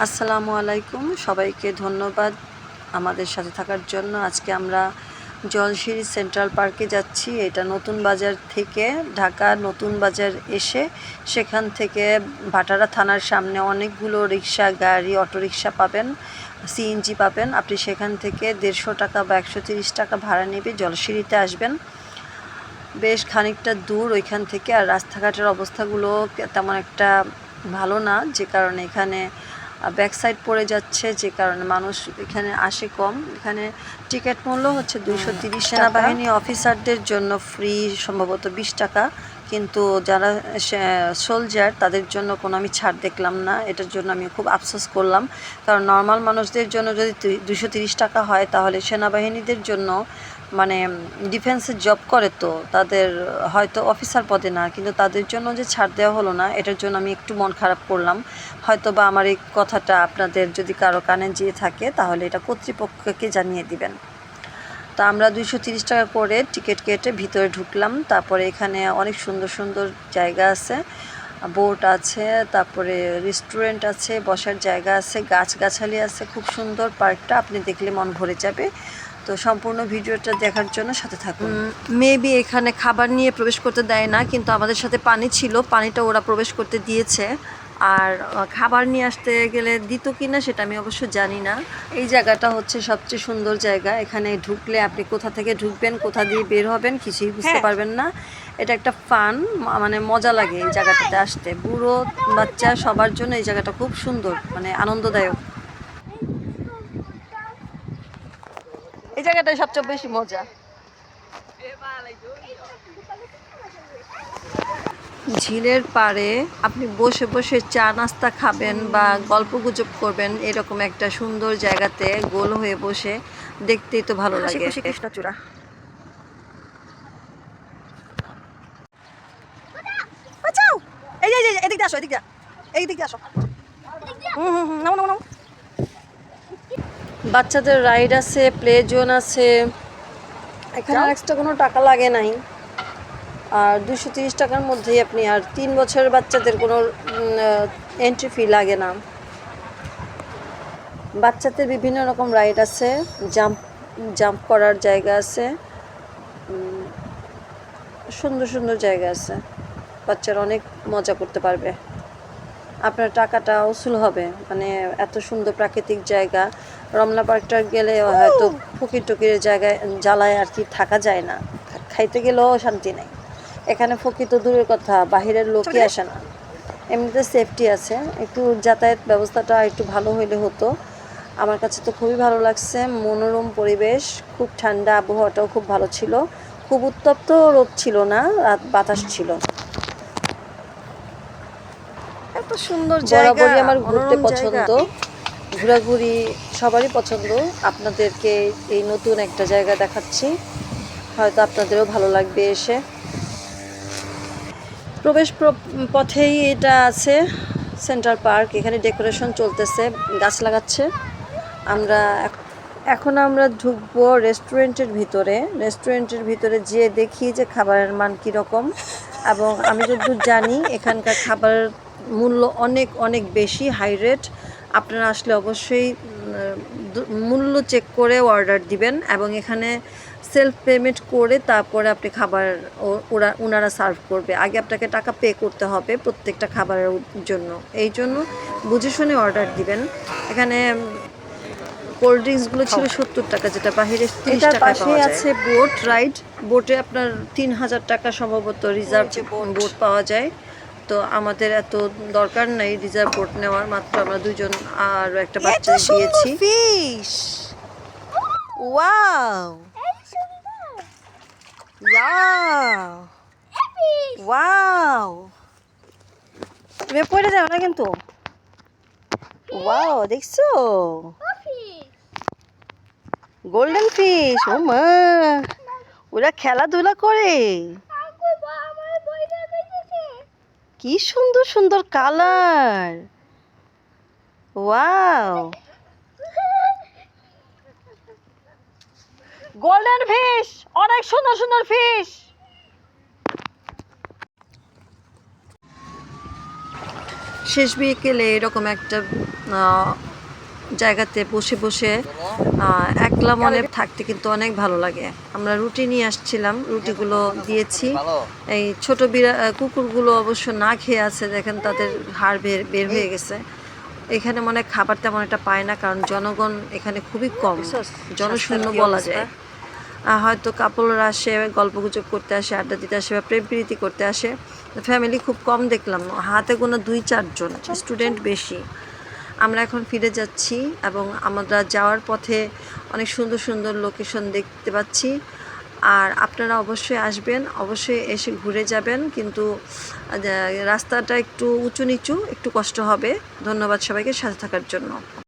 আসসালামু আলাইকুম, সবাইকে ধন্যবাদ আমাদের সাথে থাকার জন্য। আজকে আমরা জলসিঁড়ি সেন্ট্রাল পার্কে যাচ্ছি। এটা নতুন বাজার থেকে ঢাকা নতুন বাজার এসে সেখান থেকে ভাটারা থানার সামনে অনেকগুলো রিক্সা, গাড়ি, অটোরিক্সা পাবেন, সিএনজি পাবেন। আপনি সেখান থেকে 150 টাকা বা 130 টাকা ভাড়া নেবে জলসিঁড়িতে আসবেন। বেশ খানিকটা দূর ওইখান থেকে। আর রাস্তাঘাটের অবস্থাগুলো তেমন একটা ভালো না, যে কারণে এখানে ব্যাক সাইড পড়ে যাচ্ছে, যে কারণে মানুষ এখানে আসে কম। এখানে টিকিট মূল্য হচ্ছে 230 টাকা। সেনাবাহিনী অফিসারদের জন্য ফ্রি, সম্ভবত 20 টাকা, কিন্তু যারা সোলজার তাদের জন্য কোনো আমি ছাড় দেখলাম না। এটার জন্য আমি খুব আফসোস করলাম, কারণ নর্মাল মানুষদের জন্য যদি 230 টাকা হয়, তাহলে সেনাবাহিনীদের জন্য, মানে ডিফেন্সের জব করে তো তাদের হয়তো অফিসার পদে না, কিন্তু তাদের জন্য যে ছাড় দেওয়া হলো না, এটার জন্য আমি একটু মন খারাপ করলাম। হয়তো বা আমার এই কথাটা আপনাদের যদি কারো কানে যেয়ে থাকে, তাহলে এটা কর্তৃপক্ষকে জানিয়ে দিবেন। তো আমরা 230 টাকা করে টিকিট কেটে ভিতরে ঢুকলাম। তারপরে এখানে অনেক সুন্দর সুন্দর জায়গা আছে, বোট আছে, তারপরে রেস্টুরেন্ট আছে, বসার জায়গা আছে, গাছগাছালি আছে। খুব সুন্দর পার্কটা, আপনি দেখলে মন ভরে যাবে। তো সম্পূর্ণ ভিডিওটা দেখার জন্য সাথে থাকুন। মেবি এখানে খাবার নিয়ে প্রবেশ করতে দেয় না, কিন্তু আমাদের সাথে পানি ছিল, পানিটা ওরা প্রবেশ করতে দিয়েছে। আর খাবার নিয়ে আসতে গেলে দিত কি না সেটা আমি অবশ্য জানি না। এই জায়গাটা হচ্ছে সবচেয়ে সুন্দর জায়গা। এখানে ঢুকলে আপনি কোথা থেকে ঢুকবেন, কোথা দিয়ে বের হবেন কিছুই বুঝতে পারবেন না। এটা একটা ফান, মানে মজা লাগে এই জায়গাটাতে আসতে। বুড়ো বাচ্চা সবার জন্য এই জায়গাটা খুব সুন্দর, মানে আনন্দদায়ক। এই জায়গাটাই সবচেয়ে বেশি মজা। ঝিলের পাড়ে আপনি বসে বসে চা নাস্তা খাবেন বা গল্পগুজব করবেন, এরকম একটা সুন্দর জায়গাতে গোল হয়ে বসে দেখতেই তো ভালো লাগে। কৃষ্ণচূড়া, এই যে এদিক দিয়ে আসো, এদিক দিয়ে, এই দিক দিয়ে আসো। নাও নাও নাও। বাচ্চাদের রাইড আছে, প্লে জোন আছে। এখানে আর এক্সট্রা কোনো টাকা লাগে নাই। আর 230 টাকার মধ্যেই আপনি, আর 3 বছরের বাচ্চাদের কোনো এন্ট্রি ফি লাগে না। বাচ্চাদের বিভিন্ন রকম রাইড আছে, জাম্প করার জায়গা আছে, সুন্দর সুন্দর জায়গা আছে। বাচ্চারা অনেক মজা করতে পারবে, আপনার টাকাটা উসুল হবে। মানে এত সুন্দর প্রাকৃতিক জায়গা। রমনা পার্কটা গেলে হয়তো ফকির টকিরের জায়গায় জ্বালায় আর কি থাকা যায় না, খাইতে গেলেও শান্তি নেই। এখানে ফকির তো দূরের কথা, বাহিরের লোকই আসে না। এমনিতে সেফটি আছে, একটু যাতায়াত ব্যবস্থাটা একটু ভালো হইলে হতো। আমার কাছে তো খুবই ভালো লাগছে, মনোরম পরিবেশ, খুব ঠান্ডা, আবহাওয়াটাও খুব ভালো ছিল, খুব উত্তপ্ত রোদ ছিল না, রাত বাতাস ছিল। এত সুন্দর জায়গা, বরাবরই আমার ঘুরতে পছন্দ, ঘোরাঘুরি সবারই পছন্দ। আপনাদেরকে এই নতুন একটা জায়গা দেখাচ্ছি, হয়তো আপনাদেরও ভালো লাগবে এসে। প্রবেশ পথেই এটা আছে সেন্ট্রাল পার্ক। এখানে ডেকোরেশন চলতেছে, গাছ লাগাচ্ছে। এখন আমরা ঢুকবো রেস্টুরেন্টের ভিতরে। রেস্টুরেন্টের ভিতরে যেয়ে দেখি যে খাবারের মান কীরকম, এবং আমি যতদূর জানি এখানকার খাবারের মূল্য অনেক অনেক বেশি, হাই রেট। আপনারা আসলে অবশ্যই মূল্য চেক করে অর্ডার দিবেন, এবং এখানে সেলফ পেমেন্ট করে তারপরে আপনি খাবার ওনারা সার্ভ করবে। আগে আপনাকে টাকা পে করতে হবে প্রত্যেকটা খাবারের জন্য, এই জন্য বুঝে শুনে অর্ডার দিবেন। এখানে কোল্ড ড্রিঙ্কসগুলো ছিল 70 টাকা, যেটা বাহিরে 30 টাকায় পাওয়া যায়। আছে বোট রাইড, বোটে আপনার 3000 টাকা সম্ভবত রিজার্ভ বোট পাওয়া যায়। তো আমাদের এত দরকার নাই রিজার্ভ বোট নেওয়ার, মাত্র আমরা দুজন আর একটা বাচ্চা গিয়েছি। ফিশ, ওয়াও ওয়াও, তুমি পড়ে যাও না কিন্তু। ওয়াও, দেখছো গোল্ডেন ফিশ? ও মা, ওরা খেলাধুলা করে, কি সুন্দর সুন্দর কালার। ওয়াও, গোল্ডেন ফিশ, অনেক সুন্দর সুন্দর ফিশ। শেষ বিকেলে এরকম একটা জায়গাতে বসে বসে একলা মনে থাকতে কিন্তু অনেক ভালো লাগে। আমরা রুটি নিয়ে আসছিলাম, রুটিগুলো দিয়েছি। এই ছোট কুকুরগুলো অবশ্য না খেয়ে আছে, দেখেন তাদের হাড় বের হয়ে গেছে। এখানে মনে হয় খাবার তেমন একটা পায় না, কারণ জনগণ এখানে খুবই কম, জনশূন্য বলা যায়। হয়তো কাপড়রা আসে, গল্পগুজব করতে আসে, আড্ডা দিতে আসে বা প্রেম প্রীতি করতে আসে। ফ্যামিলি খুব কম দেখলাম, হাতে গোনা 2-4 জন, স্টুডেন্ট বেশি। আমরা এখন ফিরে যাচ্ছি এবং আমরা যাওয়ার পথে অনেক সুন্দর সুন্দর লোকেশন দেখতে পাচ্ছি। আর আপনারা অবশ্যই আসবেন, অবশ্যই এসে ঘুরে যাবেন, কিন্তু রাস্তাটা একটু উঁচু নিচু, একটু কষ্ট হবে। ধন্যবাদ সবাইকে সাথে থাকার জন্য।